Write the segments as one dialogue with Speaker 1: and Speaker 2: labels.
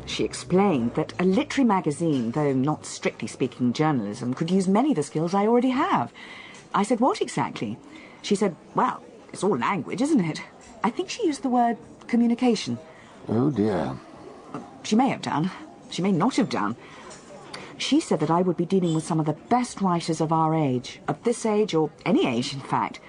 Speaker 1: She explained that a literary magazine, though not strictly speaking journalism, could use many of the skills I already have. I said, what exactly? She said, well, it's all language, isn't it? I think she used the word communication.
Speaker 2: Oh, dear.
Speaker 1: She may have done. She may not have done. She said that I would be dealing with some of the best writers of our age, of this age, or any age, in fact.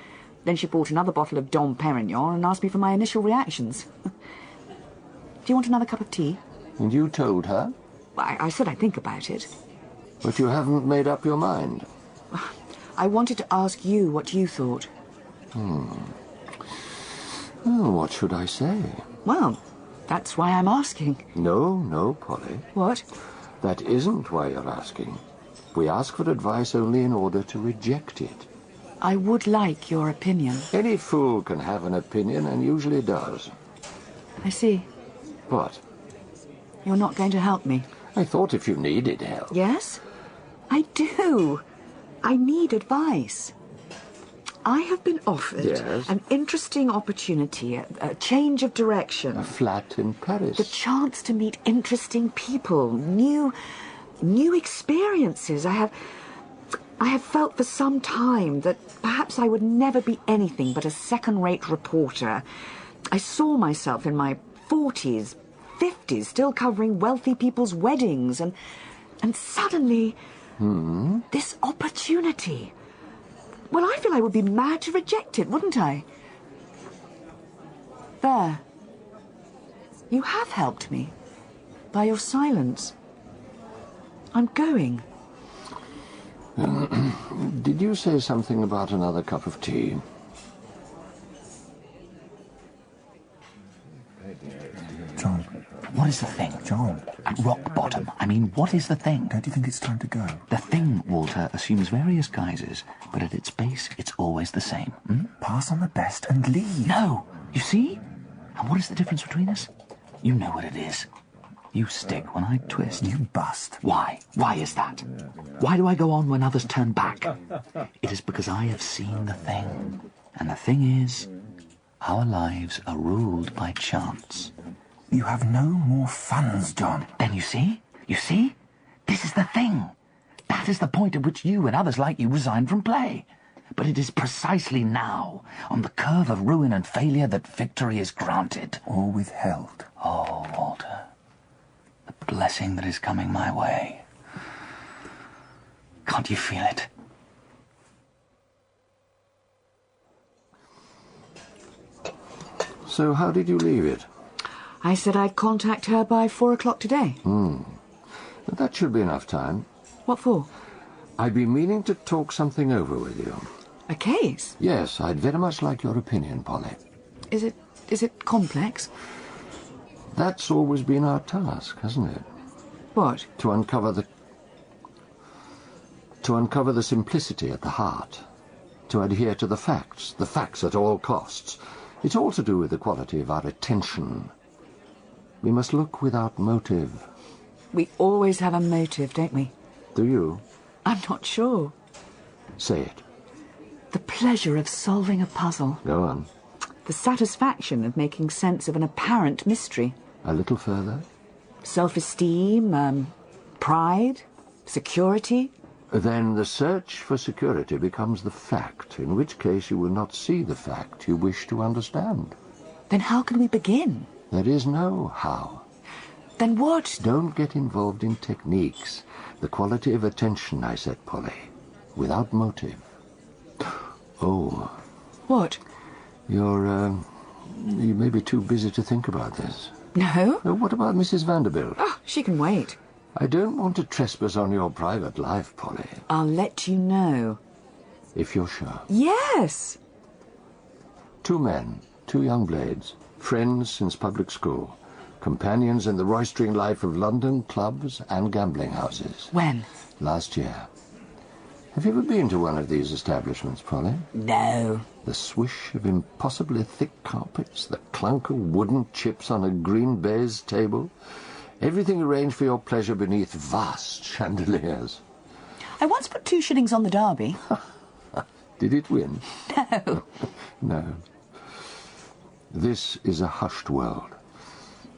Speaker 1: Then she bought another bottle of Dom Perignon and asked me for my initial reactions. Do you want another cup of tea?
Speaker 2: And you told her?
Speaker 1: I said I'd think about it.
Speaker 2: But you haven't made up your mind.
Speaker 1: I wanted to ask you what you thought.
Speaker 2: Well, what should I say?
Speaker 1: Well, that's why I'm asking.
Speaker 2: No, Polly.
Speaker 1: What?
Speaker 2: That isn't why you're asking. We ask for advice only in order to reject it.
Speaker 1: I would like your opinion.
Speaker 2: Any fool can have an opinion, and usually does.
Speaker 1: I see.
Speaker 2: What?
Speaker 1: You're not going to help me.
Speaker 2: I thought if you needed help...
Speaker 1: Yes? I do. I need advice. I have been offered an interesting opportunity, a change of direction.
Speaker 2: A flat in Paris.
Speaker 1: The chance to meet interesting people, new experiences. I have felt for some time that perhaps I would never be anything but a second-rate reporter. I saw myself in my 40s, 50s, still covering wealthy people's weddings, and suddenly, this opportunity. Well, I feel I would be mad to reject it, wouldn't I? There. You have helped me. By your silence. I'm going.
Speaker 2: Did you say something about another cup of tea?
Speaker 3: John.
Speaker 4: What is the thing?
Speaker 3: John.
Speaker 4: At rock bottom. I mean, what is the thing?
Speaker 3: Don't you think it's time to go?
Speaker 4: The thing, Walter, assumes various guises, but at its base, it's always the same.
Speaker 3: Pass on the best and leave.
Speaker 4: No! You see? And what is the difference between us? You know what it is. You stick when I twist.
Speaker 3: You bust.
Speaker 4: Why? Why is that? Why do I go on when others turn back? It is because I have seen the thing. And the thing is, our lives are ruled by chance.
Speaker 3: You have no more funds, John.
Speaker 4: Then you see? You see? This is the thing. That is the point at which you and others like you resign from play. But it is precisely now, on the curve of ruin and failure, that victory is granted.
Speaker 3: Or withheld.
Speaker 4: Oh, Walter. The blessing that is coming my way. Can't you feel it?
Speaker 2: So how did you leave it?
Speaker 1: I said I'd contact her by 4 o'clock today.
Speaker 2: That should be enough time.
Speaker 1: What for?
Speaker 2: I'd be meaning to talk something over with you.
Speaker 1: A case?
Speaker 2: Yes, I'd very much like your opinion, Polly.
Speaker 1: Is it complex?
Speaker 2: That's always been our task, hasn't it?
Speaker 1: What?
Speaker 2: To uncover the simplicity at the heart. To adhere to the facts at all costs. It's all to do with the quality of our attention. We must look without motive.
Speaker 1: We always have a motive, don't we?
Speaker 2: Do you?
Speaker 1: I'm not sure.
Speaker 2: Say it.
Speaker 1: The pleasure of solving a puzzle.
Speaker 2: Go on.
Speaker 1: The satisfaction of making sense of an apparent mystery.
Speaker 2: A little further.
Speaker 1: Self-esteem, pride, security.
Speaker 2: Then the search for security becomes the fact, in which case you will not see the fact you wish to understand.
Speaker 1: Then how can we begin?
Speaker 2: There is no how.
Speaker 1: Then what?
Speaker 2: Don't get involved in techniques. The quality of attention, I said, Polly. Without motive. Oh.
Speaker 1: What?
Speaker 2: You may be too busy to think about this.
Speaker 1: No.
Speaker 2: What about Mrs. Vanderbilt?
Speaker 1: Oh, she can wait.
Speaker 2: I don't want to trespass on your private life, Polly.
Speaker 1: I'll let you know.
Speaker 2: If you're sure.
Speaker 1: Yes.
Speaker 2: 2 men, 2 young blades, friends since public school, companions in the roistering life of London clubs and gambling houses.
Speaker 1: When?
Speaker 2: Last year. Have you ever been to one of these establishments, Polly?
Speaker 1: No.
Speaker 2: The swish of impossibly thick carpets, the clunk of wooden chips on a green baize table, everything arranged for your pleasure beneath vast chandeliers.
Speaker 1: I once put 2 shillings on the Derby.
Speaker 2: Did it win?
Speaker 1: No.
Speaker 2: No. This is a hushed world.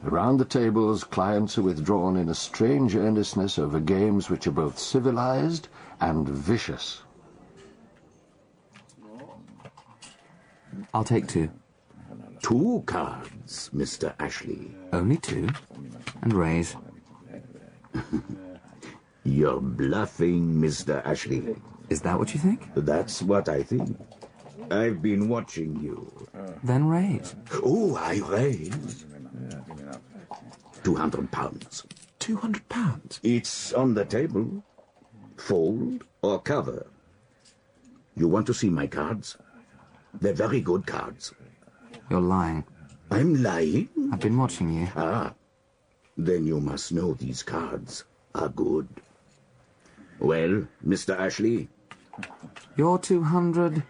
Speaker 2: Around the tables, clients are withdrawn in a strange earnestness over games which are both civilized and vicious.
Speaker 5: I'll take 2.
Speaker 6: 2 cards, Mr. Ashley.
Speaker 5: Only 2? And raise.
Speaker 6: You're bluffing, Mr. Ashley.
Speaker 5: Is that what you think?
Speaker 6: That's what I think. I've been watching you.
Speaker 5: Then raise.
Speaker 6: Oh, I raise. £200.
Speaker 3: £200?
Speaker 6: It's on the table. Fold or cover. You want to see my cards? They're very good cards.
Speaker 5: You're lying.
Speaker 6: I'm lying?
Speaker 5: I've been watching you.
Speaker 6: Ah, then you must know these cards are good. Well, Mr. Ashley?
Speaker 5: Your 200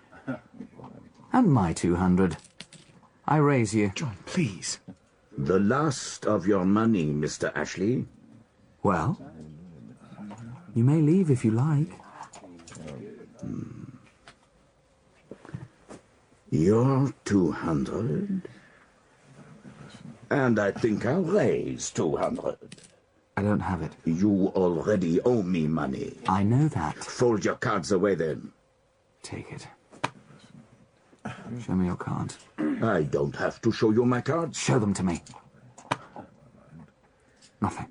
Speaker 5: and my 200. I raise you.
Speaker 3: John, please.
Speaker 6: The last of your money, Mr. Ashley.
Speaker 5: Well, you may leave if you like.
Speaker 6: You're 200. And I think I'll raise 200.
Speaker 5: I don't have it.
Speaker 6: You already owe me money.
Speaker 5: I know that.
Speaker 6: Fold your cards away then.
Speaker 5: Take it. Show me your cards.
Speaker 6: I don't have to show you my cards.
Speaker 5: Show them to me. Nothing.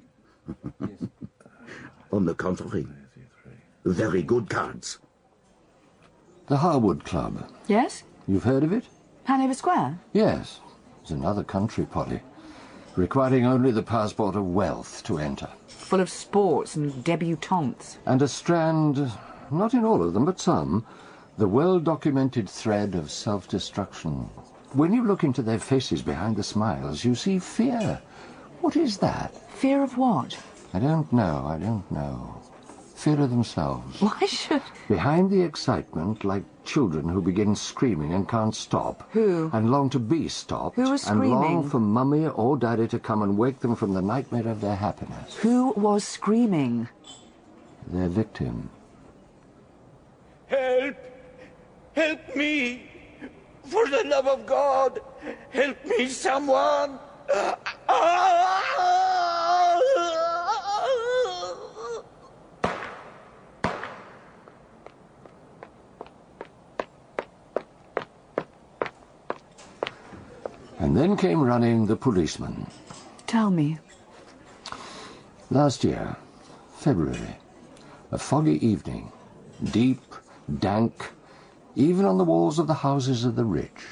Speaker 6: On the contrary, very good cards.
Speaker 2: The Harwood Club.
Speaker 1: Yes?
Speaker 2: You've heard of it?
Speaker 1: Hanover Square?
Speaker 2: Yes. It's another country, Polly, requiring only the passport of wealth to enter.
Speaker 1: Full of sports and debutantes.
Speaker 2: And a strand, not in all of them, but some, the well-documented thread of self-destruction. When you look into their faces behind the smiles, you see fear. What is that?
Speaker 1: Fear of what?
Speaker 2: I don't know. Fear of themselves.
Speaker 1: Why should...
Speaker 2: Behind the excitement, like children who begin screaming and can't stop.
Speaker 1: Who?
Speaker 2: And long to be stopped.
Speaker 1: Who was screaming?
Speaker 2: And long for Mummy or Daddy to come and wake them from the nightmare of their happiness.
Speaker 1: Who was screaming?
Speaker 2: Their victim.
Speaker 6: Help! Help me! For the love of God! Help me, someone!
Speaker 2: And then came running the policeman.
Speaker 1: Tell me.
Speaker 2: Last year, February, a foggy evening, deep, dank, even on the walls of the houses of the rich.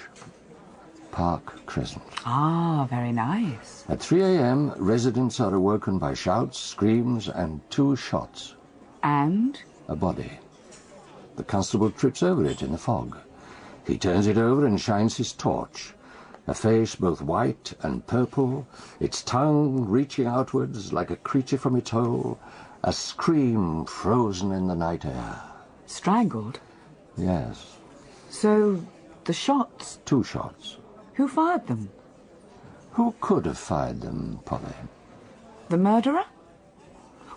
Speaker 2: Park Crescent.
Speaker 1: Ah, very nice.
Speaker 2: At 3 a.m., residents are awoken by shouts, screams, and 2 shots.
Speaker 1: And?
Speaker 2: A body. The constable trips over it in the fog. He turns it over and shines his torch. A face both white and purple, its tongue reaching outwards like a creature from its hole, a scream frozen in the night air.
Speaker 1: Strangled?
Speaker 2: Yes.
Speaker 1: So, the shots?
Speaker 2: 2 shots.
Speaker 1: Who fired them?
Speaker 2: Who could have fired them, Polly?
Speaker 1: The murderer?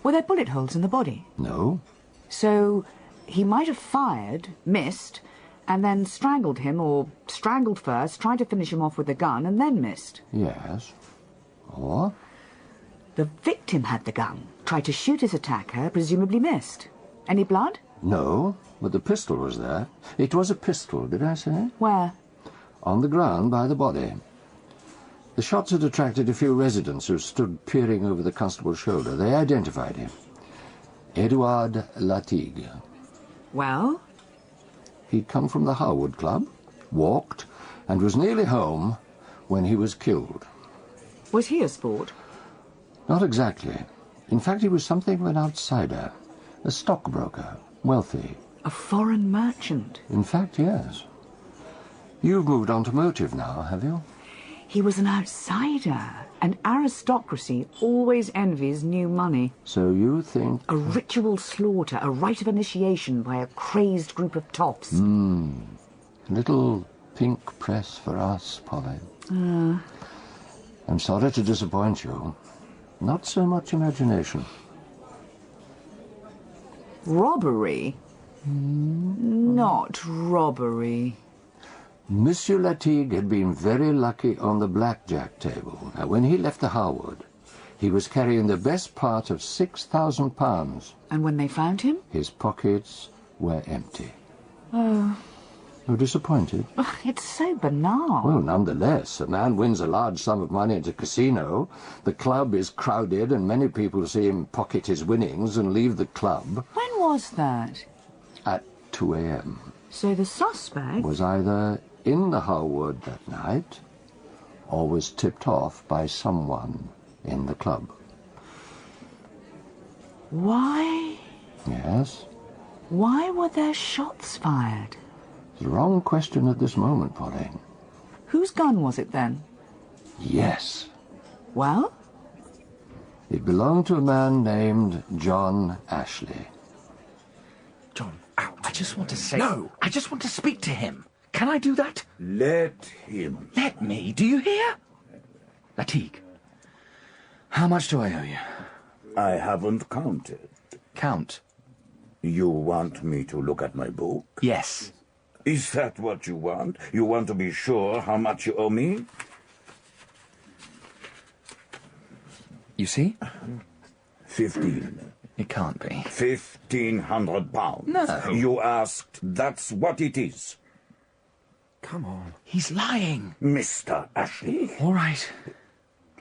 Speaker 1: Were there bullet holes in the body?
Speaker 2: No.
Speaker 1: So, he might have fired, missed, and then strangled him, or strangled first, tried to finish him off with a gun, and then missed.
Speaker 2: Yes. Or?
Speaker 1: The victim had the gun, tried to shoot his attacker, presumably missed. Any blood?
Speaker 2: No, but the pistol was there. It was a pistol, did I say?
Speaker 1: Where?
Speaker 2: On the ground by the body. The shots had attracted a few residents who stood peering over the constable's shoulder. They identified him. Edouard Latigue.
Speaker 1: Well?
Speaker 2: He'd come from the Harwood Club, walked, and was nearly home when he was killed.
Speaker 1: Was he a sport?
Speaker 2: Not exactly. In fact, he was something of an outsider. A stockbroker, wealthy.
Speaker 1: A foreign merchant?
Speaker 2: In fact, yes. You've moved on to motive now, have you?
Speaker 1: He was an outsider, and aristocracy always envies new money.
Speaker 2: So you think...
Speaker 1: A ritual slaughter, a rite of initiation by a crazed group of toffs.
Speaker 2: Little pink press for us, Polly. I'm sorry to disappoint you. Not so much imagination.
Speaker 1: Robbery? Not robbery.
Speaker 2: Monsieur Latigue had been very lucky on the blackjack table. Now, when he left the Harwood, he was carrying the best part of £6,000.
Speaker 1: And when they found him?
Speaker 2: His pockets were empty.
Speaker 1: Oh.
Speaker 2: You're disappointed?
Speaker 1: It's so banal.
Speaker 2: Well, nonetheless, a man wins a large sum of money at a casino. The club is crowded, and many people see him pocket his winnings and leave the club.
Speaker 1: When was that?
Speaker 2: At 2 a.m.
Speaker 1: So the suspect
Speaker 2: was either in the Harwood that night or was tipped off by someone in the club.
Speaker 1: Why?
Speaker 2: Yes?
Speaker 1: Why were there shots fired?
Speaker 2: The wrong question at this moment, Pauline.
Speaker 1: Whose gun was it then?
Speaker 2: Yes.
Speaker 1: Well?
Speaker 2: It belonged to a man named John Ashley.
Speaker 3: John, out.
Speaker 4: I just want to say...
Speaker 3: No!
Speaker 4: I just want to speak to him. Can I do that?
Speaker 6: Let him.
Speaker 4: Let me, do you hear? Latigue, how much do I owe you?
Speaker 6: I haven't counted.
Speaker 4: Count.
Speaker 6: You want me to look at my book?
Speaker 4: Yes.
Speaker 6: Is that what you want? You want to be sure how much you owe me?
Speaker 4: You see?
Speaker 6: 15.
Speaker 4: It can't be.
Speaker 6: £1,500.
Speaker 4: No.
Speaker 6: You asked, that's what it is.
Speaker 3: Come on.
Speaker 4: He's lying.
Speaker 6: Mr. Ashley,
Speaker 4: All right.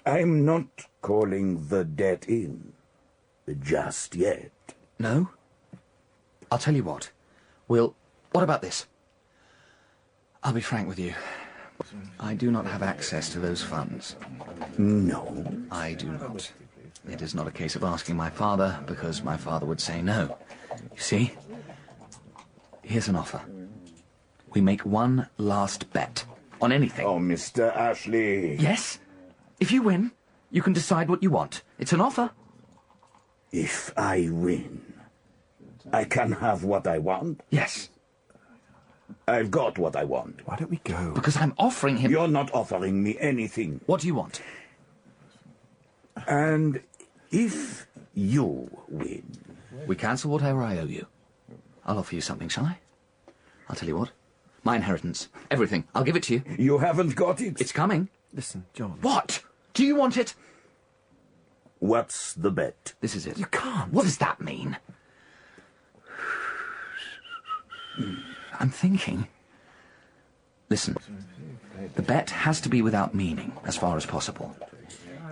Speaker 6: I'm not calling the debt in. Just yet.
Speaker 4: No? I'll tell you what. What about this? I'll be frank with you. I do not have access to those funds.
Speaker 6: No.
Speaker 4: I do not. It is not a case of asking my father, because my father would say no. You see? Here's an offer. We make one last bet. On anything.
Speaker 6: Oh, Mr. Ashley.
Speaker 4: Yes? If you win, you can decide what you want. It's an offer.
Speaker 6: If I win, I can have what I want?
Speaker 4: Yes.
Speaker 6: I've got what I want.
Speaker 3: Why don't we go?
Speaker 4: Because I'm offering him...
Speaker 6: You're not offering me anything.
Speaker 4: What do you want?
Speaker 6: And if you win...
Speaker 4: We cancel whatever I owe you. I'll offer you something, shall I? I'll tell you what. My inheritance. Everything. I'll give it to you.
Speaker 6: You haven't got it?
Speaker 4: It's coming.
Speaker 3: Listen, John.
Speaker 4: What? Do you want it?
Speaker 6: What's the bet?
Speaker 4: This is it.
Speaker 3: You can't.
Speaker 4: What does that mean? I'm thinking. Listen. The bet has to be without meaning, as far as possible.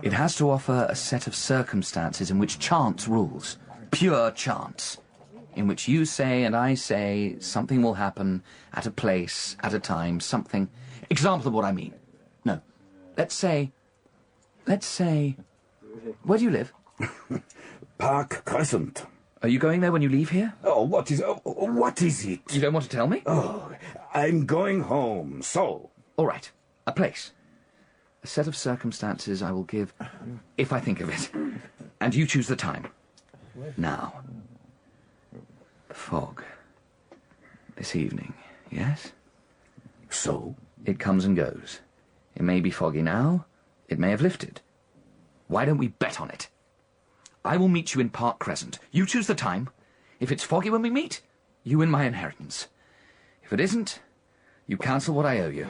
Speaker 4: It has to offer a set of circumstances in which chance rules. Pure chance. In which you say and I say something will happen at a place, at a time, something... Example of what I mean. No. Let's say... Where do you live?
Speaker 6: Park Crescent.
Speaker 4: Are you going there when you leave here?
Speaker 6: Oh, what is it?
Speaker 4: You don't want to tell me?
Speaker 6: Oh, I'm going home, so...
Speaker 4: All right. A place. A set of circumstances I will give if I think of it. And you choose the time. Now. The fog. This evening, yes?
Speaker 6: So?
Speaker 4: It comes and goes. It may be foggy now. It may have lifted. Why don't we bet on it? I will meet you in Park Crescent. You choose the time. If it's foggy when we meet, you win my inheritance. If it isn't, you cancel what I owe you.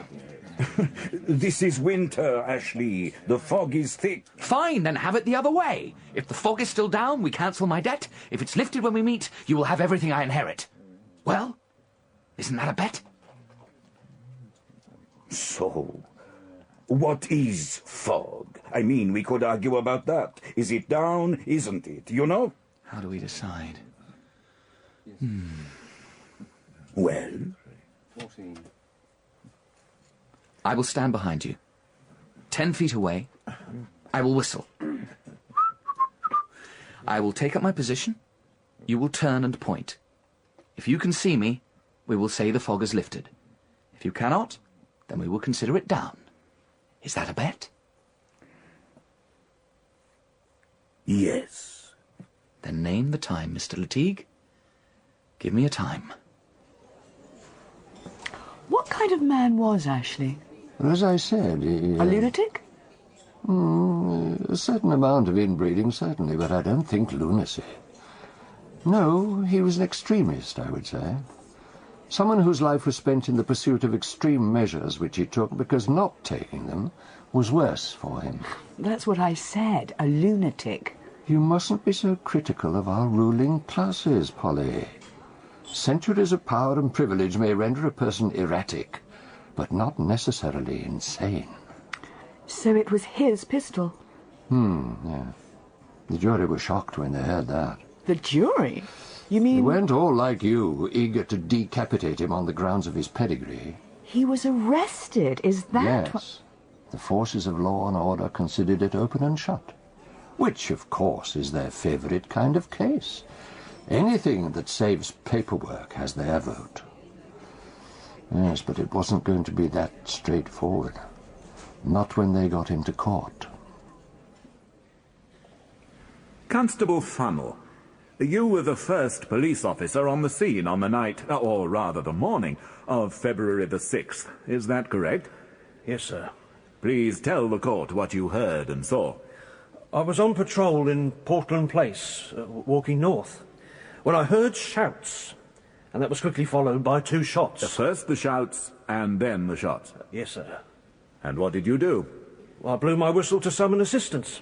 Speaker 6: This is winter, Ashley. The fog is thick.
Speaker 4: Fine, then have it the other way. If the fog is still down, we cancel my debt. If it's lifted when we meet, you will have everything I inherit. Well, isn't that a bet?
Speaker 6: So, what is fog? I mean, we could argue about that. Is it down? Isn't it? You know?
Speaker 4: How do we decide?
Speaker 6: Well?
Speaker 5: 14.
Speaker 4: I will stand behind you. 10 feet away, I will whistle. I will take up my position. You will turn and point. If you can see me, we will say the fog has lifted. If you cannot, then we will consider it down. Is that a bet?
Speaker 6: Yes.
Speaker 4: Then name the time, Mr. Latigue. Give me a time.
Speaker 1: What kind of man was Ashley?
Speaker 2: As I said,
Speaker 1: A lunatic?
Speaker 2: A certain amount of inbreeding, certainly, but I don't think lunacy. No, he was an extremist, I would say. Someone whose life was spent in the pursuit of extreme measures which he took because not taking them was worse for him.
Speaker 1: That's what I said, a lunatic.
Speaker 2: You mustn't be so critical of our ruling classes, Polly. Centuries of power and privilege may render a person erratic, but not necessarily insane.
Speaker 1: So it was his pistol?
Speaker 2: Yeah. The jury were shocked when they heard that.
Speaker 1: The jury? You mean...
Speaker 2: They weren't all like you, eager to decapitate him on the grounds of his pedigree.
Speaker 1: He was arrested, is that...
Speaker 2: Yes. The forces of law and order considered it open and shut, which, of course, is their favourite kind of case. Anything that saves paperwork has their vote. Yes, but it wasn't going to be that straightforward. Not when they got him to court.
Speaker 7: Constable Funnell, you were the first police officer on the scene on the night, or rather the morning, of February the 6th. Is that correct?
Speaker 8: Yes, sir.
Speaker 7: Please tell the court what you heard and saw.
Speaker 8: I was on patrol in Portland Place, walking north, when I heard shouts, and that was quickly followed by 2 shots.
Speaker 7: First the shouts, and then the shots?
Speaker 8: Yes, sir.
Speaker 7: And what did you do?
Speaker 8: I blew my whistle to summon assistance,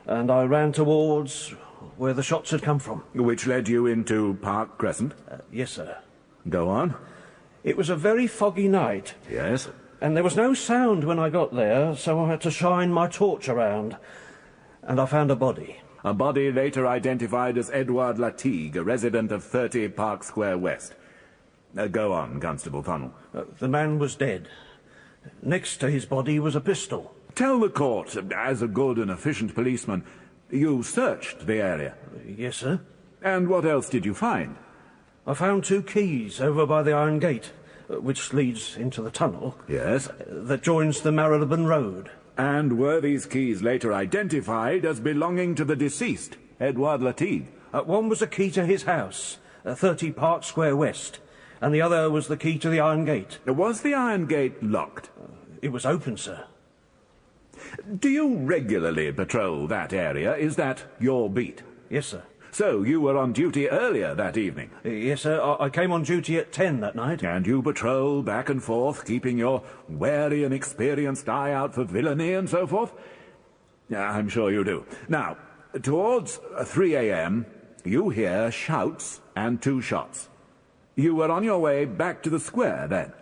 Speaker 8: and I ran towards where the shots had come from.
Speaker 7: Which led you into Park Crescent?
Speaker 8: Yes, sir.
Speaker 7: Go on.
Speaker 8: It was a very foggy night.
Speaker 7: Yes?
Speaker 8: And there was no sound when I got there, so I had to shine my torch around. And I found a body.
Speaker 7: A body later identified as Edward Latigue, a resident of 30 Park Square West. Go on, Constable Funnell.
Speaker 8: The man was dead. Next to his body was a pistol.
Speaker 7: Tell the court, as a good and efficient policeman, you searched the area.
Speaker 8: Yes, sir.
Speaker 7: And what else did you find?
Speaker 8: I found 2 keys over by the Iron Gate, which leads into the tunnel.
Speaker 7: Yes?
Speaker 8: That joins the Marylebone Road.
Speaker 7: And were these keys later identified as belonging to the deceased, Edward Latigue?
Speaker 8: One was a key to his house, 30 Park Square West, and the other was the key to the Iron Gate.
Speaker 7: Was the Iron Gate locked?
Speaker 8: It was open, sir.
Speaker 7: Do you regularly patrol that area? Is that your beat?
Speaker 8: Yes, sir.
Speaker 7: So you were on duty earlier that evening?
Speaker 8: Yes, sir. I came on duty at 10 that night.
Speaker 7: And you patrol back and forth, keeping your wary and experienced eye out for villainy and so forth? I'm sure you do. Now, towards 3 a.m., you hear shouts and 2 shots. You were on your way back to the square then?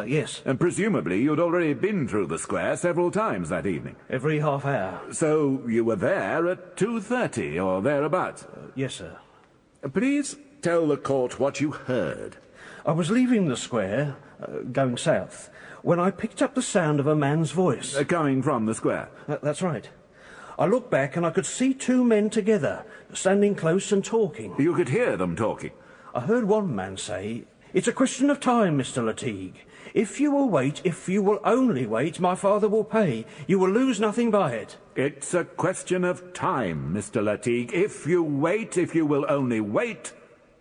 Speaker 8: Yes.
Speaker 7: And presumably you'd already been through the square several times that evening?
Speaker 8: Every half hour.
Speaker 7: So you were there at 2:30 or thereabouts?
Speaker 8: Yes, sir.
Speaker 7: Please tell the court what you heard.
Speaker 8: I was leaving the square, going south, when I picked up the sound of a man's voice.
Speaker 7: Coming from the square?
Speaker 8: That's right. I looked back and I could see 2 men together, standing close and talking.
Speaker 7: You could hear them talking?
Speaker 8: I heard one man say, "It's a question of time, Mr. Latigue. If you will wait, if you will only wait, my father will pay. You will lose nothing by it."
Speaker 7: It's a question of time, Mr. Latigue. If you wait, if you will only wait,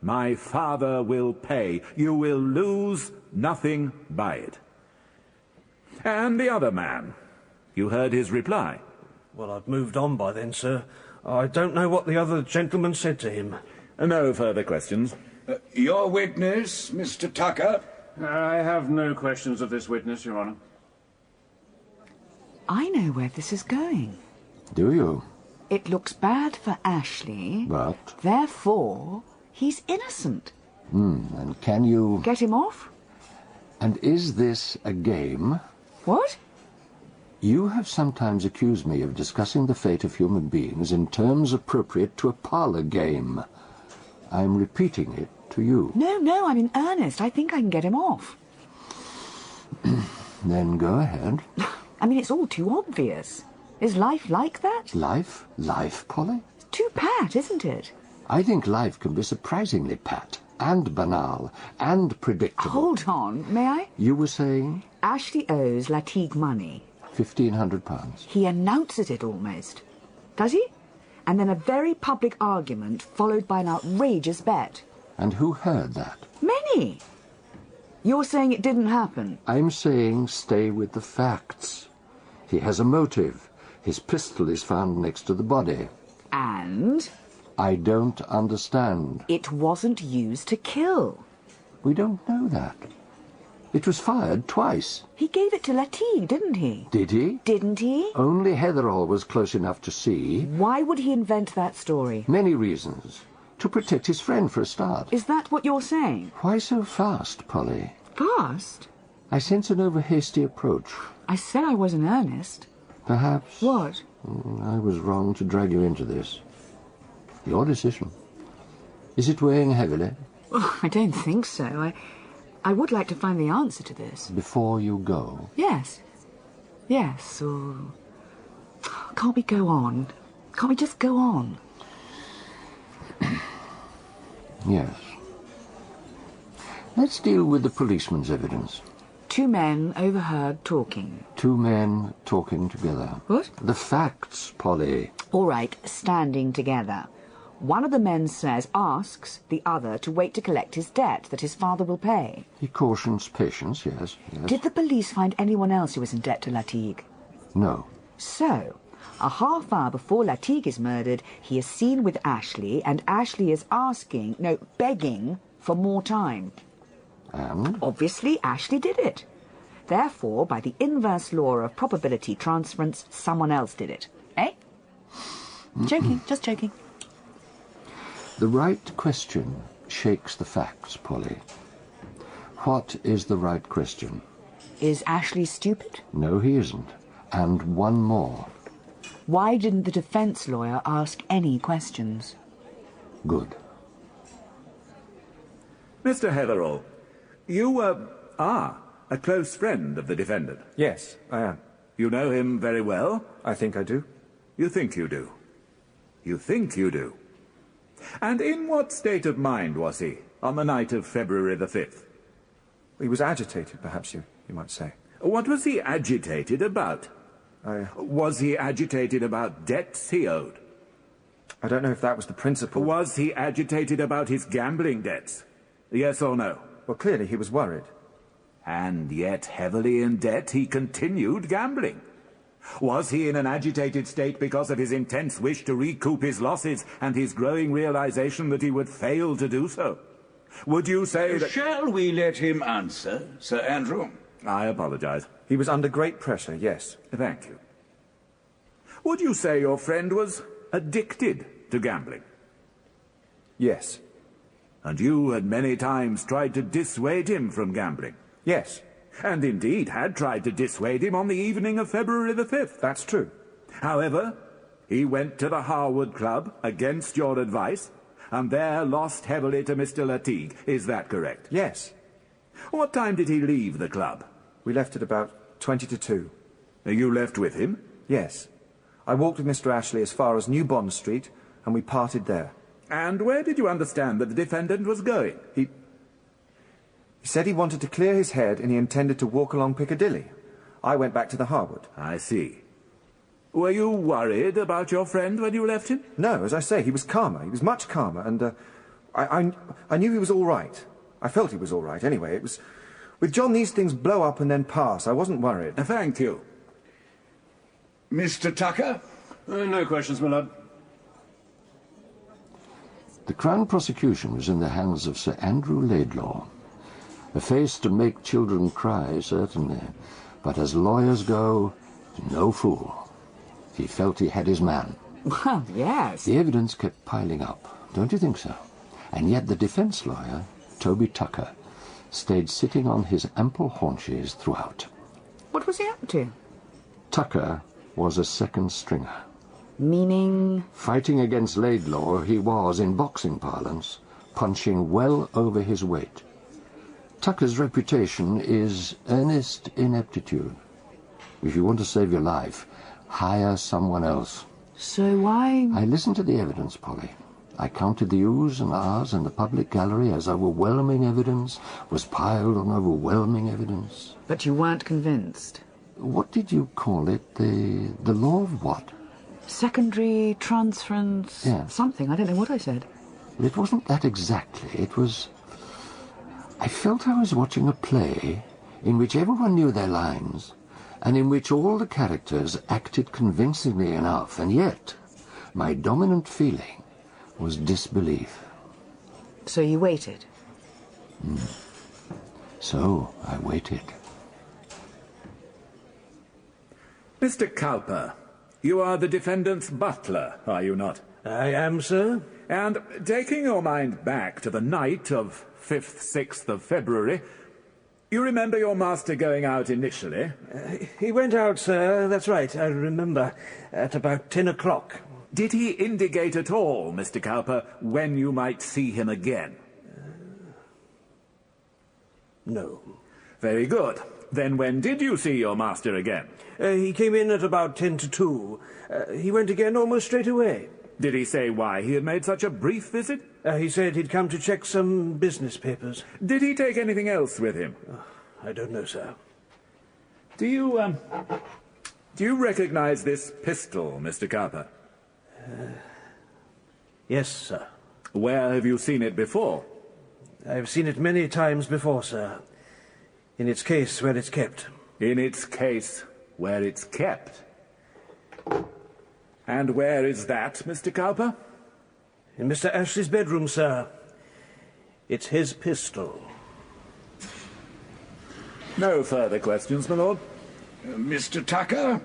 Speaker 7: my father will pay. You will lose nothing by it. And the other man, you heard his reply?
Speaker 8: Well, I'd moved on by then, sir. I don't know what the other gentleman said to him.
Speaker 7: No further questions.
Speaker 6: Your witness, Mr. Tucker?
Speaker 5: I have no questions of this witness, Your Honour.
Speaker 1: I know where this is going.
Speaker 2: Do you?
Speaker 1: It looks bad for Ashley.
Speaker 2: But?
Speaker 1: Therefore, he's innocent.
Speaker 2: And can you...
Speaker 1: Get him off?
Speaker 2: And is this a game?
Speaker 1: What?
Speaker 2: You have sometimes accused me of discussing the fate of human beings in terms appropriate to a parlour game. I'm repeating it to you.
Speaker 1: No, I'm in earnest. I think I can get him off.
Speaker 2: Then go ahead.
Speaker 1: I mean, it's all too obvious. Is life like that?
Speaker 2: Life? Life, Polly?
Speaker 1: It's too pat, isn't it?
Speaker 2: I think life can be surprisingly pat, and banal, and predictable.
Speaker 1: Hold on, may I?
Speaker 2: You were saying?
Speaker 1: Ashley owes Latigue money.
Speaker 2: £1,500.
Speaker 1: He announces it almost. Does he? And then a very public argument followed by an outrageous bet.
Speaker 2: And who heard that?
Speaker 1: Many. You're saying it didn't happen?
Speaker 2: I'm saying stay with the facts. He has a motive. His pistol is found next to the body.
Speaker 1: And?
Speaker 2: I don't understand.
Speaker 1: It wasn't used to kill.
Speaker 2: We don't know that. It was fired twice.
Speaker 1: He gave it to Latigue, didn't he?
Speaker 2: Did he?
Speaker 1: Didn't he?
Speaker 2: Only Hetherall was close enough to see.
Speaker 1: Why would he invent that story?
Speaker 2: Many reasons. To protect his friend, for a start.
Speaker 1: Is that what you're saying?
Speaker 2: Why so fast, Polly?
Speaker 1: Fast?
Speaker 2: I sense an over-hasty approach.
Speaker 1: I said I was in earnest.
Speaker 2: Perhaps...
Speaker 1: What?
Speaker 2: I was wrong to drag you into this. Your decision. Is it weighing heavily?
Speaker 1: Oh, I don't think so. I would like to find the answer to this.
Speaker 2: Before you go?
Speaker 1: Yes. Yes, or... Can't we go on? Can't we just go on?
Speaker 2: Yes. Let's deal with the policeman's evidence.
Speaker 1: 2 men overheard talking.
Speaker 2: 2 men talking together.
Speaker 1: What?
Speaker 2: The facts, Polly.
Speaker 1: All right, standing together. One of the men asks the other to wait to collect his debt that his father will pay.
Speaker 2: He cautions patience, yes.
Speaker 1: Did the police find anyone else who was in debt to Latigue?
Speaker 2: No.
Speaker 1: So, a half hour before Latigue is murdered, he is seen with Ashley, and Ashley is begging for more time.
Speaker 2: And?
Speaker 1: Obviously, Ashley did it. Therefore, by the inverse law of probability transference, someone else did it. Eh? Joking, just joking.
Speaker 2: The right question shakes the facts, Polly. What is the right question?
Speaker 1: Is Ashley stupid?
Speaker 2: No, he isn't. And one more.
Speaker 1: Why didn't the defence lawyer ask any questions?
Speaker 2: Good.
Speaker 7: Mr. Hetherall, you are a close friend of the defendant.
Speaker 3: Yes, I am.
Speaker 7: You know him very well?
Speaker 3: I think I do.
Speaker 7: You think you do? You think you do? And in what state of mind was he on the night of February the 5th?
Speaker 3: He was agitated, perhaps you might say.
Speaker 7: What was he agitated about? Was he agitated about debts he owed?
Speaker 3: I don't know if that was the principal.
Speaker 7: Was he agitated about his gambling debts? Yes or no?
Speaker 3: Well, clearly he was worried.
Speaker 7: And yet, heavily in debt, he continued gambling. Was he in an agitated state because of his intense wish to recoup his losses and his growing realization that he would fail to do so? Would you say that...
Speaker 6: Shall we let him answer, Sir Andrew?
Speaker 7: I apologize.
Speaker 3: He was under great pressure, yes.
Speaker 7: Thank you. Would you say your friend was addicted to gambling?
Speaker 3: Yes.
Speaker 7: And you had many times tried to dissuade him from gambling?
Speaker 3: Yes.
Speaker 7: And indeed had tried to dissuade him on the evening of February the 5th.
Speaker 3: That's true.
Speaker 7: However, he went to the Harwood Club against your advice, and there lost heavily to Mr. Latigue. Is that correct?
Speaker 3: Yes.
Speaker 7: What time did he leave the club?
Speaker 3: We left at about 20 to 2.
Speaker 7: You left with him?
Speaker 3: Yes. I walked with Mr. Ashley as far as New Bond Street, and we parted there.
Speaker 7: And where did you understand that the defendant was going?
Speaker 3: He said he wanted to clear his head and he intended to walk along Piccadilly. I went back to the Harwood.
Speaker 7: I see. Were you worried about your friend when you left him?
Speaker 3: No, as I say, he was calmer. He was much calmer, and I knew he was all right. I felt he was all right, anyway. It was... With John, these things blow up and then pass. I wasn't worried.
Speaker 7: Thank you.
Speaker 6: Mr. Tucker?
Speaker 5: No questions, my lord.
Speaker 2: The Crown prosecution was in the hands of Sir Andrew Ladelaw. A face to make children cry, certainly, but as lawyers go, no fool. He felt he had his man.
Speaker 1: Well, yes.
Speaker 2: The evidence kept piling up, don't you think so? And yet the defence lawyer, Toby Tucker, stayed sitting on his ample haunches throughout.
Speaker 1: What was he up to?
Speaker 2: Tucker was a second stringer.
Speaker 1: Meaning?
Speaker 2: Fighting against Ladelaw, he was, in boxing parlance, punching well over his weight. Tucker's reputation is earnest ineptitude. If you want to save your life, hire someone else.
Speaker 1: So why...
Speaker 2: I listened to the evidence, Polly. I counted the oohs and ahs in the public gallery as overwhelming evidence was piled on overwhelming evidence.
Speaker 1: But you weren't convinced?
Speaker 2: What did you call it? The law of what?
Speaker 1: Secondary transference...
Speaker 2: Yeah.
Speaker 1: Something. I don't know what I said.
Speaker 2: It wasn't that exactly. It was... I felt I was watching a play in which everyone knew their lines and in which all the characters acted convincingly enough, and yet my dominant feeling was disbelief.
Speaker 1: So you waited?
Speaker 2: So I waited.
Speaker 7: Mr. Cowper, you are the defendant's butler, are you not?
Speaker 8: I am, sir.
Speaker 7: And taking your mind back to the night of 5th, 6th of February, you remember your master going out initially?
Speaker 8: He went out, sir, that's right, I remember, at about 10 o'clock.
Speaker 7: Did he indicate at all, Mr. Cowper, when you might see him again?
Speaker 8: No.
Speaker 7: Very good. Then when did you see your master again?
Speaker 8: He came in at about 10 to 2. He went again almost straight away.
Speaker 7: Did he say why he had made such a brief visit?
Speaker 8: He said he'd come to check some business papers.
Speaker 7: Did he take anything else with him?
Speaker 8: I don't know, sir.
Speaker 7: Do you recognize this pistol, Mr. Cowper?
Speaker 8: Yes, sir.
Speaker 7: Where have you seen it before?
Speaker 8: I've seen it many times before, sir. In its case where it's kept.
Speaker 7: In its case where it's kept? And where is that, Mr. Cowper?
Speaker 8: In Mr. Ashley's bedroom, sir. It's his pistol.
Speaker 7: No further questions, my lord.
Speaker 6: Mr. Tucker?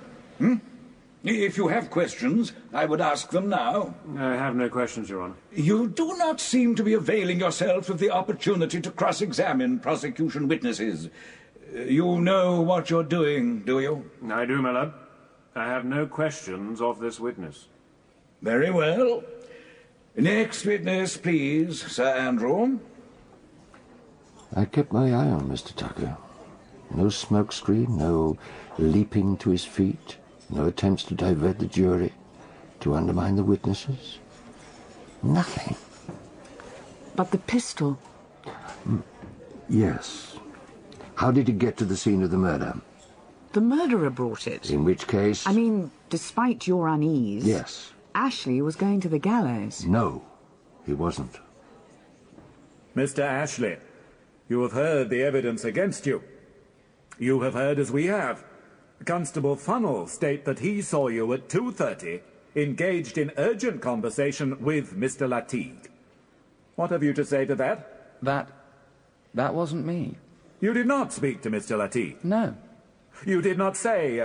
Speaker 6: If you have questions, I would ask them now.
Speaker 5: I have no questions, Your Honour.
Speaker 6: You do not seem to be availing yourself of the opportunity to cross-examine prosecution witnesses. You know what you're doing, do you?
Speaker 5: I do, my lord. I have no questions of this witness.
Speaker 6: Very well. Next witness, please, Sir Andrew.
Speaker 2: I kept my eye on Mr. Tucker. No smokescreen, no leaping to his feet, no attempts to divert the jury, to undermine the witnesses. Nothing.
Speaker 1: But the pistol...
Speaker 2: Yes. How did it get to the scene of the murder?
Speaker 1: The murderer brought it.
Speaker 2: In which case...
Speaker 1: I mean, despite your unease...
Speaker 2: Yes.
Speaker 1: Ashley was going to the gallows.
Speaker 2: No, he wasn't.
Speaker 7: Mr. Ashley, you have heard the evidence against you. You have heard as we have. Constable Funnell state that he saw you at 2:30, engaged in urgent conversation with Mr. Latigue. What have you to say to that?
Speaker 4: That wasn't me.
Speaker 7: You did not speak to Mr. Latigue?
Speaker 4: No.
Speaker 7: You did not say...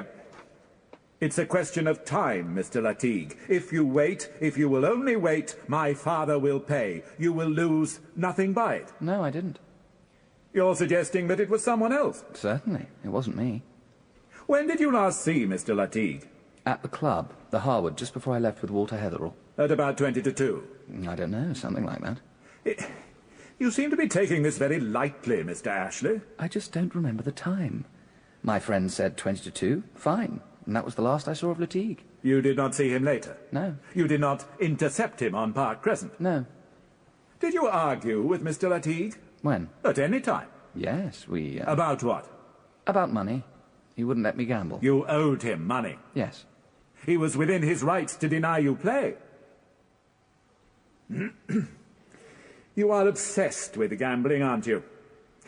Speaker 7: It's a question of time, Mr. Latigue. If you wait, if you will only wait, my father will pay. You will lose nothing by it.
Speaker 4: No, I didn't.
Speaker 7: You're suggesting that it was someone else?
Speaker 4: Certainly. It wasn't me.
Speaker 7: When did you last see Mr. Latigue?
Speaker 4: At the club, the Harwood, just before I left with Walter Hetherall.
Speaker 7: At about 20 to 2.
Speaker 4: I don't know, something like that.
Speaker 7: You seem to be taking this very lightly, Mr. Ashley.
Speaker 4: I just don't remember the time. My friend said 20 to 2. Fine. And that was the last I saw of Latigue.
Speaker 7: You did not see him later?
Speaker 4: No.
Speaker 7: You did not intercept him on Park Crescent?
Speaker 4: No.
Speaker 7: Did you argue with Mr. Latigue?
Speaker 4: When?
Speaker 7: At any time?
Speaker 4: Yes, we...
Speaker 7: About what?
Speaker 4: About money. He wouldn't let me gamble.
Speaker 7: You owed him money?
Speaker 4: Yes.
Speaker 7: He was within his rights to deny you play. You are obsessed with gambling, aren't you?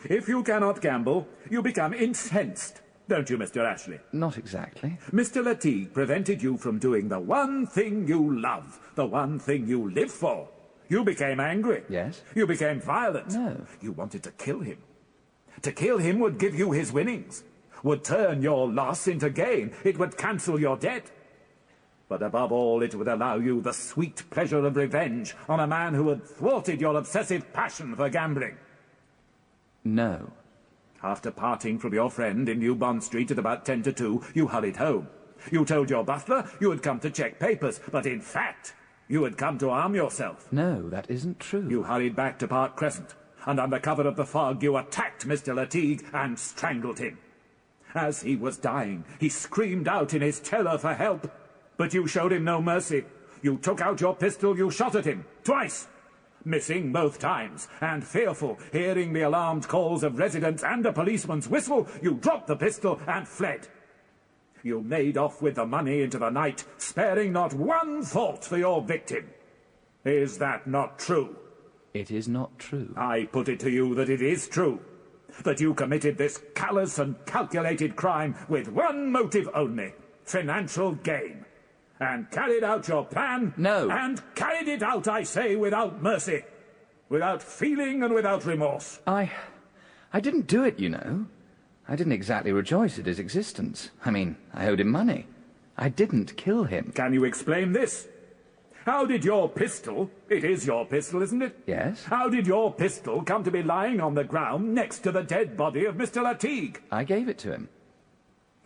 Speaker 7: If you cannot gamble, you become incensed. Don't you, Mr. Ashley?
Speaker 4: Not exactly.
Speaker 7: Mr. Latigue prevented you from doing the one thing you love, the one thing you live for. You became angry.
Speaker 4: Yes.
Speaker 7: You became violent.
Speaker 4: No.
Speaker 7: You wanted to kill him. To kill him would give you his winnings, would turn your loss into gain. It would cancel your debt. But above all, it would allow you the sweet pleasure of revenge on a man who had thwarted your obsessive passion for gambling.
Speaker 4: No.
Speaker 7: After parting from your friend in New Bond Street at about 10 to 2, you hurried home. You told your butler you had come to check papers, but in fact, you had come to arm yourself.
Speaker 4: No, that isn't true.
Speaker 7: You hurried back to Park Crescent, and under cover of the fog you attacked Mr. Latigue and strangled him. As he was dying, he screamed out in his terror for help, but you showed him no mercy. You took out your pistol, you shot at him, twice. Missing both times, and fearful, hearing the alarmed calls of residents and a policeman's whistle, you dropped the pistol and fled. You made off with the money into the night, sparing not one thought for your victim. Is that not true?
Speaker 4: It is not true.
Speaker 7: I put it to you that it is true. That you committed this callous and calculated crime with one motive only, financial gain. And carried out your plan...
Speaker 4: No.
Speaker 7: And carried it out, I say, without mercy. Without feeling and without remorse.
Speaker 4: I I didn't do it, you know. I didn't exactly rejoice at his existence. I mean, I owed him money. I didn't kill him.
Speaker 7: Can you explain this? How did your pistol, it is your pistol, isn't it?
Speaker 4: Yes.
Speaker 7: How did your pistol come to be lying on the ground next to the dead body of Mr. Latigue?
Speaker 4: I gave it to him.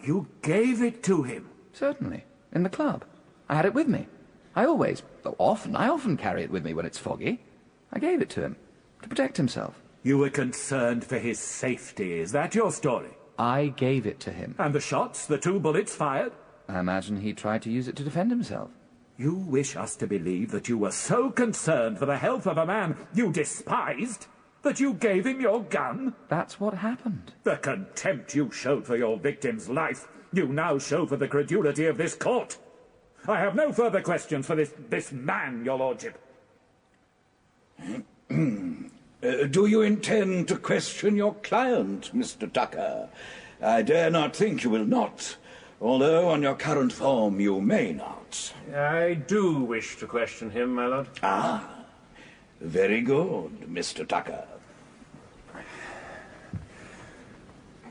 Speaker 7: You gave it to him?
Speaker 4: Certainly. In the club. I had it with me. I often carry it with me when it's foggy. I gave it to him. To protect himself.
Speaker 7: You were concerned for his safety, is that your story?
Speaker 4: I gave it to him.
Speaker 7: And the shots, the 2 bullets fired?
Speaker 4: I imagine he tried to use it to defend himself.
Speaker 7: You wish us to believe that you were so concerned for the health of a man you despised that you gave him your gun?
Speaker 4: That's what happened.
Speaker 7: The contempt you showed for your victim's life, you now show for the credulity of this court. I have no further questions for this man, your lordship.
Speaker 6: Do you intend to question your client, Mr. Tucker? I dare not think you will not, although on your current form you may not.
Speaker 8: I do wish to question him, my lord.
Speaker 6: Ah, very good, Mr. Tucker.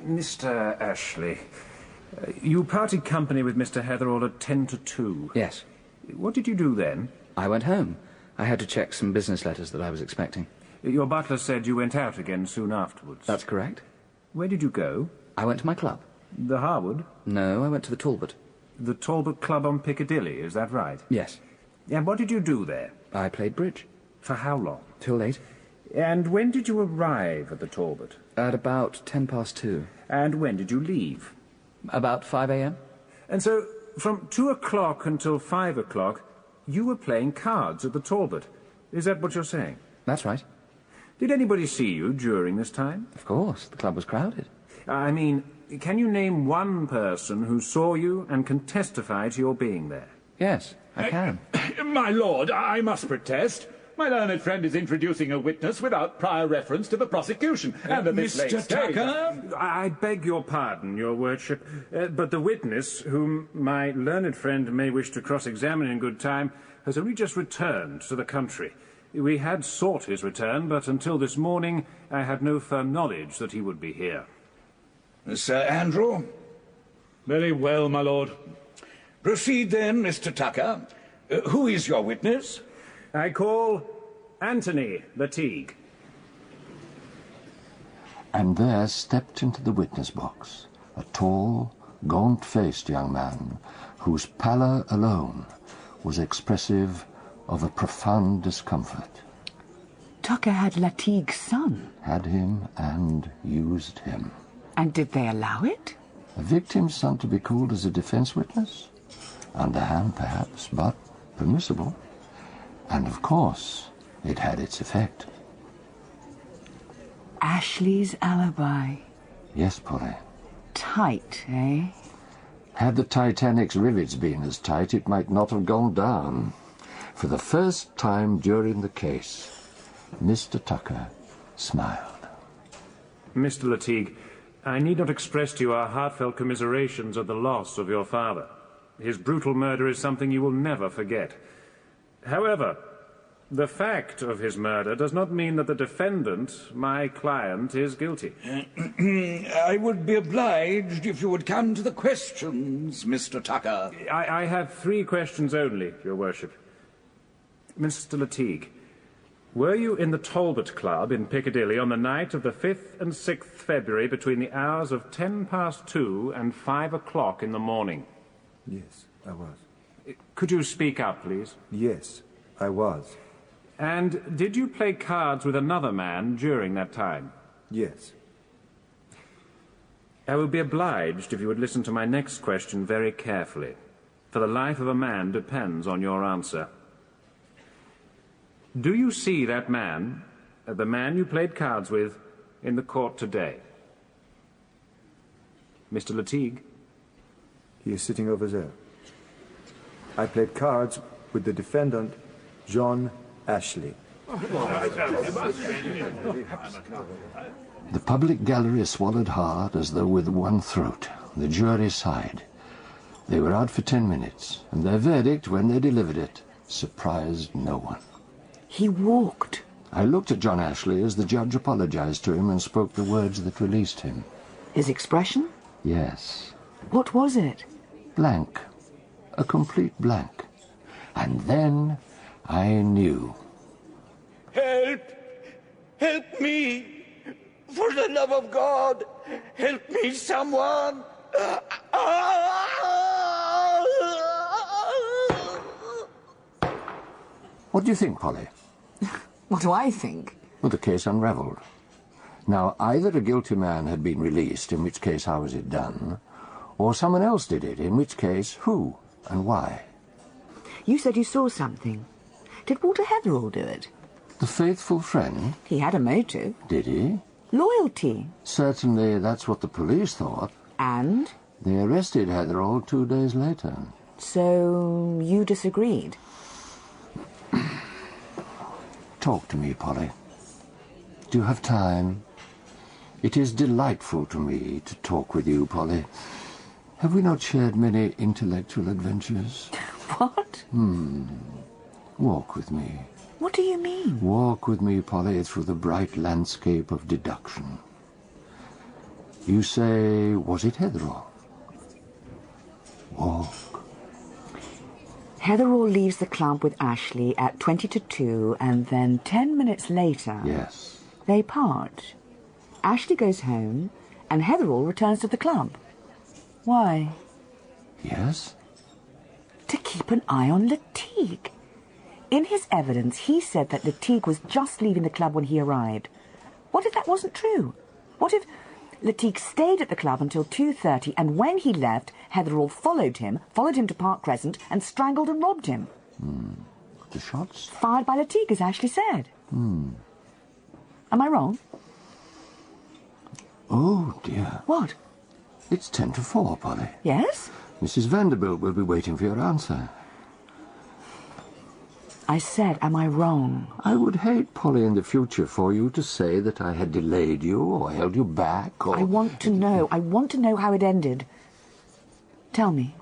Speaker 8: Mr. Ashley, you parted company with Mr. Hetherall at 10 to 2.
Speaker 4: Yes.
Speaker 8: What did you do then?
Speaker 4: I went home. I had to check some business letters that I was expecting.
Speaker 8: Your butler said you went out again soon afterwards.
Speaker 4: That's correct.
Speaker 8: Where did you go?
Speaker 4: I went to my club.
Speaker 8: The Harwood?
Speaker 4: No, I went to the Talbot.
Speaker 8: The Talbot Club on Piccadilly, is that right?
Speaker 4: Yes.
Speaker 8: And what did you do there?
Speaker 4: I played bridge.
Speaker 8: For how long?
Speaker 4: Till late.
Speaker 8: And when did you arrive at the Talbot?
Speaker 4: At about 2:10.
Speaker 8: And when did you leave?
Speaker 4: About 5 a.m.
Speaker 8: And so, from 2 o'clock until 5 o'clock, you were playing cards at the Talbot. Is that what you're saying?
Speaker 4: That's right.
Speaker 8: Did anybody see you during this time?
Speaker 4: Of course. The club was crowded.
Speaker 8: I mean, can you name one person who saw you and can testify to your being there?
Speaker 4: Yes, I can.
Speaker 7: My lord, I must protest. My learned friend is introducing a witness without prior reference to the prosecution. And at this late
Speaker 6: Mr.
Speaker 7: stage...
Speaker 6: Tucker?
Speaker 8: I beg your pardon, your worship, but the witness, whom my learned friend may wish to cross-examine in good time, has only just returned to the country. We had sought his return, but until this morning I had no firm knowledge that he would be here.
Speaker 6: Sir Andrew?
Speaker 7: Very well, my lord.
Speaker 6: Proceed then, Mr. Tucker. Who is your witness?
Speaker 8: I call Anthony Latigue.
Speaker 2: And there stepped into the witness box a tall, gaunt-faced young man whose pallor alone was expressive of a profound discomfort.
Speaker 1: Tucker had Latigue's son.
Speaker 2: Had him and used him.
Speaker 1: And did they allow it?
Speaker 2: A victim's son to be called as a defense witness? Underhand, perhaps, but permissible. And, of course, it had its effect.
Speaker 1: Ashley's alibi.
Speaker 2: Yes, Polly.
Speaker 1: Tight, eh?
Speaker 2: Had the Titanic's rivets been as tight, it might not have gone down. For the first time during the case, Mr. Tucker smiled.
Speaker 8: Mr. Latigue, I need not express to you our heartfelt commiserations of the loss of your father. His brutal murder is something you will never forget. However, the fact of his murder does not mean that the defendant, my client, is guilty.
Speaker 6: I would be obliged if you would come to the questions, Mr. Tucker.
Speaker 8: I have 3 questions only, your worship. Mr. Latigue, were you in the Talbot Club in Piccadilly on the night of the 5th and 6th February between the hours of 2:10 and 5 o'clock in the morning?
Speaker 3: Yes, I was.
Speaker 8: Could you speak up, please?
Speaker 3: Yes, I was.
Speaker 8: And did you play cards with another man during that time?
Speaker 3: Yes.
Speaker 8: I would be obliged if you would listen to my next question very carefully, for the life of a man depends on your answer. Do you see that man, the man you played cards with, in the court today? Mr. Latigue?
Speaker 3: He is sitting over there. I played cards with the defendant, John Ashley.
Speaker 2: The public gallery swallowed hard as though with one throat. The jury sighed. They were out for 10 minutes, and their verdict, when they delivered it, surprised no one.
Speaker 1: He walked
Speaker 2: I looked at John Ashley as the judge apologized to him and spoke the words that released him.
Speaker 1: His expression?
Speaker 2: Yes.
Speaker 1: What was it?
Speaker 2: Blank. A complete blank. And then I knew.
Speaker 6: Help! Help me! For the love of God! Help me, someone!
Speaker 2: What do you think, Polly?
Speaker 1: What do I think?
Speaker 2: Well, the case unravelled. Now, either a guilty man had been released, in which case how was it done, or someone else did it, in which case who and why.
Speaker 1: You said you saw something. Did Walter Hetherall do it?
Speaker 2: The faithful friend?
Speaker 1: He had a motive.
Speaker 2: Did he?
Speaker 1: Loyalty.
Speaker 2: Certainly that's what the police thought.
Speaker 1: And?
Speaker 2: They arrested Hetherall 2 days later.
Speaker 1: So you disagreed?
Speaker 2: Talk to me, Polly. Do you have time? It is delightful to me to talk with you, Polly. Have we not shared many intellectual adventures?
Speaker 1: What?
Speaker 2: Walk with me.
Speaker 1: What do you mean?
Speaker 2: Walk with me, Polly, through the bright landscape of deduction. You say, was it Hetherall? Walk.
Speaker 1: Hetherall leaves the club with Ashley at 20 to 2, and then 10 minutes later...
Speaker 2: Yes.
Speaker 1: They part. Ashley goes home, and Hetherall returns to the club. Why?
Speaker 2: Yes?
Speaker 1: To keep an eye on Latigue. In his evidence, he said that Latigue was just leaving the club when he arrived. What if that wasn't true? What if Latigue stayed at the club until 2:30, and when he left, Hetherall followed him to Park Crescent, and strangled and robbed him?
Speaker 2: The shots?
Speaker 1: Fired by Latigue, as Ashley said. Am I wrong?
Speaker 2: Oh, dear.
Speaker 1: What?
Speaker 2: It's 10 to 4, Polly.
Speaker 1: Yes?
Speaker 2: Mrs. Vanderbilt will be waiting for your answer.
Speaker 1: I said, am I wrong?
Speaker 2: I would hate, Polly, in the future for you to say that I had delayed you or held you back or...
Speaker 1: I want to know. I want to know how it ended. Tell me.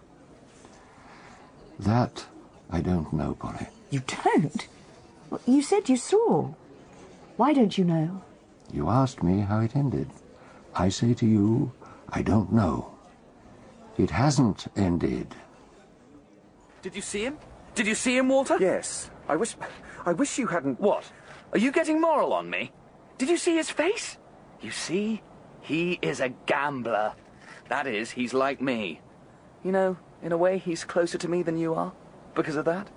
Speaker 2: That I don't know, Polly.
Speaker 1: You don't? Well, you said you saw. Why don't you know?
Speaker 2: You asked me how it ended. I say to you, I don't know. It hasn't ended.
Speaker 9: Did you see him? Did you see him, Walter?
Speaker 3: Yes. I wish you hadn't...
Speaker 9: What? Are you getting moral on me? Did you see his face? You see, he is a gambler. That is, he's like me. You know, in a way, he's closer to me than you are. Because of that?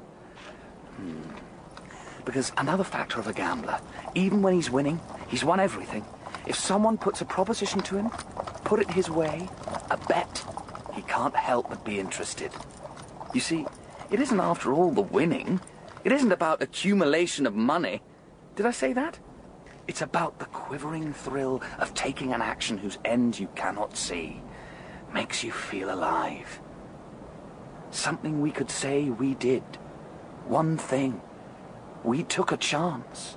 Speaker 9: Because another factor of a gambler, even when he's winning, he's won everything. If someone puts a proposition to him, put it his way, a bet, he can't help but be interested. You see, it isn't after all the winning. It isn't about accumulation of money. Did I say that? It's about the quivering thrill of taking an action whose end you cannot see. Makes you feel alive. Something we could say we did. One thing. We took a chance.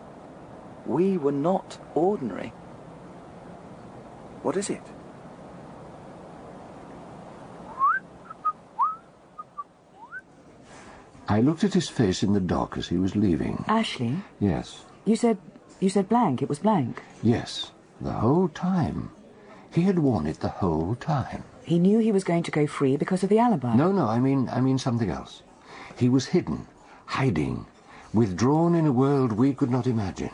Speaker 9: We were not ordinary.
Speaker 3: What is it?
Speaker 2: I looked at his face in the dock as he was leaving.
Speaker 1: Ashley?
Speaker 2: Yes.
Speaker 1: You said blank. It was blank.
Speaker 2: Yes. The whole time. He had worn it the whole time.
Speaker 1: He knew he was going to go free because of the alibi.
Speaker 2: No, I mean something else. He was hidden, hiding, withdrawn in a world we could not imagine.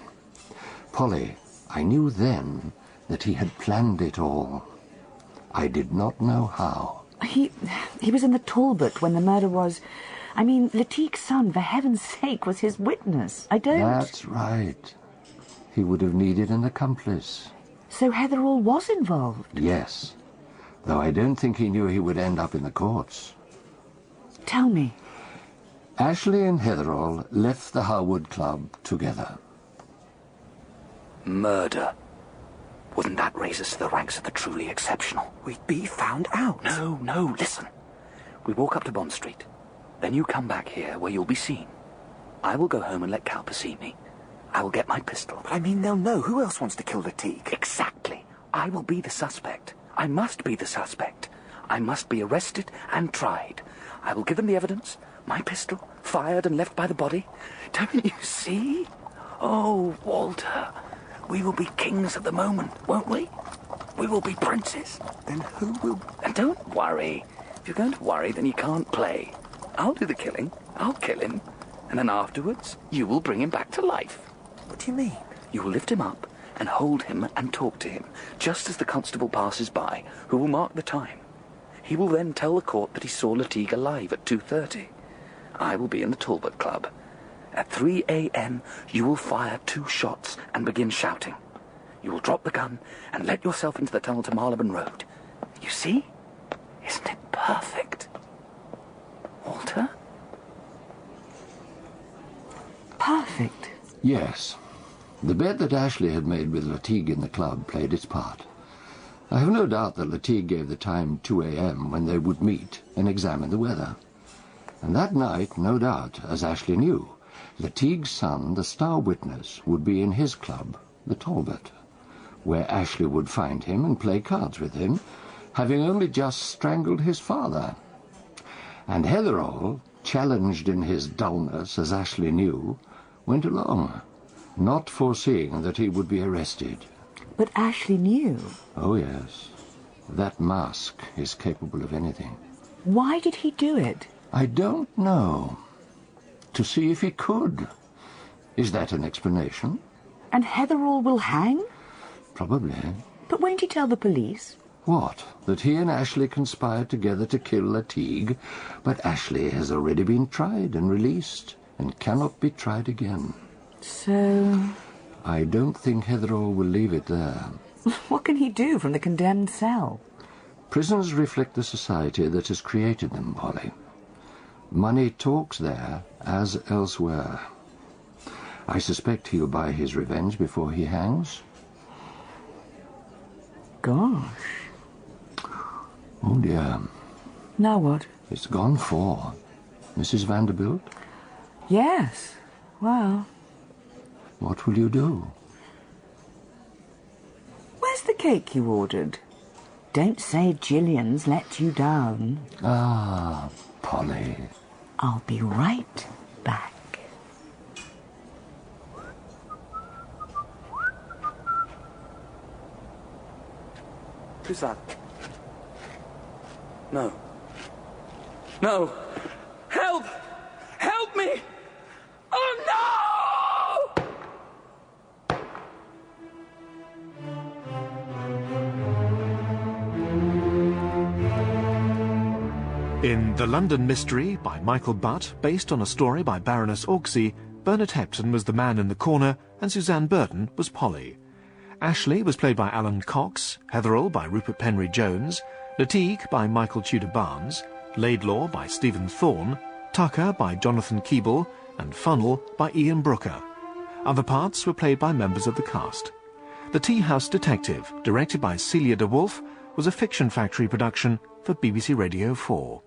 Speaker 2: Polly, I knew then that he had planned it all. I did not know how.
Speaker 1: He was in the Talbot when the murder was... I mean, Latigue's son, for heaven's sake, was his witness. I don't...
Speaker 2: That's right. He would have needed an accomplice.
Speaker 1: So Hetherall was involved?
Speaker 2: Yes. Though I don't think he knew he would end up in the courts.
Speaker 1: Tell me.
Speaker 2: Ashley and Hetherall left the Harwood Club together.
Speaker 9: Murder. Wouldn't that raise us to the ranks of the truly exceptional?
Speaker 3: We'd be found out.
Speaker 9: No, listen. We walk up to Bond Street. Then you come back here, where you'll be seen. I will go home and let Cowper see me. I will get my pistol.
Speaker 3: But I mean, they'll know. Who else wants to kill Latigue?
Speaker 9: Exactly. I will be the suspect. I must be the suspect. I must be arrested and tried. I will give them the evidence. My pistol, fired and left by the body. Don't you see? Oh, Walter, we will be kings of the moment, won't we? We will be princes.
Speaker 3: Then who will...
Speaker 9: And don't worry. If you're going to worry, then you can't play. I'll do the killing. I'll kill him. And then afterwards, you will bring him back to life.
Speaker 3: What do you mean?
Speaker 9: You will lift him up and hold him and talk to him, just as the constable passes by, who will mark the time. He will then tell the court that he saw Latigue alive at 2:30. I will be in the Talbot Club. At 3 a.m., you will fire 2 shots and begin shouting. You will drop the gun and let yourself into the tunnel to Marylebone Road. You see? Isn't it perfect? Walter?
Speaker 1: Perfect.
Speaker 2: Yes. The bet that Ashley had made with Latigue in the club played its part. I have no doubt that Latigue gave the time 2 a.m. when they would meet and examine the weather. And that night, no doubt, as Ashley knew, Latigue's son, the star witness, would be in his club, the Talbot, where Ashley would find him and play cards with him, having only just strangled his father. And Hetherall, challenged in his dullness, as Ashley knew, went along, not foreseeing that he would be arrested.
Speaker 1: But Ashley knew.
Speaker 2: Oh, yes. That mask is capable of anything.
Speaker 1: Why did he do it?
Speaker 2: I don't know. To see if he could. Is that an explanation?
Speaker 1: And Hetherall will hang?
Speaker 2: Probably.
Speaker 1: But won't he tell the police?
Speaker 2: What? That he and Ashley conspired together to kill Latigue? But Ashley has already been tried and released, and cannot be tried again.
Speaker 1: So...
Speaker 2: I don't think Hetherall will leave it there.
Speaker 1: What can he do from the condemned cell?
Speaker 2: Prisons reflect the society that has created them, Polly. Money talks there, as elsewhere. I suspect he'll buy his revenge before he hangs.
Speaker 1: Gosh.
Speaker 2: Oh, dear.
Speaker 1: Now what?
Speaker 2: It's gone 4. Mrs. Vanderbilt?
Speaker 1: Yes. Well...
Speaker 2: What will you do?
Speaker 1: Where's the cake you ordered? Don't say Gillian's let you down.
Speaker 2: Ah, Polly.
Speaker 1: I'll be right back.
Speaker 9: Who's that? No. No! Help! Help me! Oh, no!
Speaker 10: In The London Mystery by Michael Butt, based on a story by Baroness Orczy, Bernard Hepton was the man in the corner and Suzanne Burton was Polly. Ashley was played by Alan Cox, Hetherall by Rupert Penry-Jones, Latigue by Michael Tudor Barnes, Ladelaw by Stephen Thorne, Tucker by Jonathan Keeble, and Funnell by Ian Brooker. Other parts were played by members of the cast. The Teahouse Detective, directed by Celia de Wolff, was a Fiction Factory production for BBC Radio 4.